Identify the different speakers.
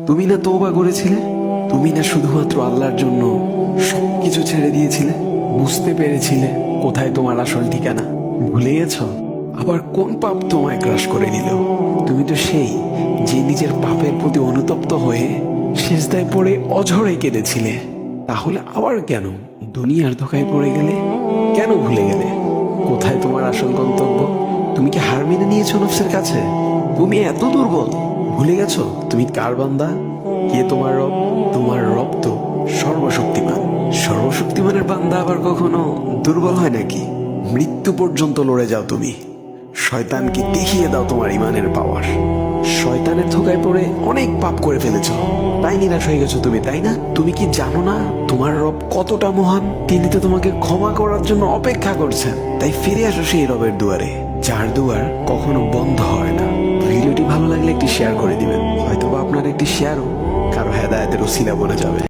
Speaker 1: তুমি না তওবা করেছিলে? তুমি না শুধুমাত্র আল্লাহর জন্য সবকিছু ছেড়ে দিয়েছিলে? বুঝতে পেরেছিলে কোথায় তোমার আসল ঠিকানা? ভুলে গেছো? আবার কোন পাপ তোমায় গ্রাস করে নিল? তুমি তো সেই যে নিজের পাপের প্রতি অনুতপ্ত হয়ে সিজদায় পড়ে অঝরে কেঁদেছিলে। তাহলে আবার কেন দুনিয়ার ধোকায় পড়ে গেলে? কেন ভুলে গেলে কোথায় তোমার আসল গন্তব্য? তুমি কি হার মেনে নিয়েছো নফসের কাছে? তুমি এত দুর্বল, ভুলে গেছো তুমি কার বান্দা? কে তোমার রব? তোমার রব তো সর্বশক্তিমান। সর্বশক্তিমানের বান্দা আবার কখনো দুর্বল হয় নাকি? মৃত্যু পর্যন্ত লড়ে যাও তুমি। শয়তানকে দেখিয়ে দাও তোমার ইমানের পাওয়ার। শয়তানের ধোকায় পড়ে অনেক পাপ করে ফেলেছো, তাই নিরাশ হয়ে গেছো তুমি, তাই না? তুমি কি জানো না তোমার রব কতটা মহান? তিনি তো তোমাকে ক্ষমা করার জন্য অপেক্ষা করছেন। তাই ফিরে আসো সেই রবের দুয়ারে, যার দুয়ার কখনো বন্ধ হয় না। ভিডিওটি ভালো লাগলে একটি শেয়ার করে দিবেন, হয়তোবা আপনার একটি শেয়ারও কারো হেদায়েতের উসিলা বনে যাবে।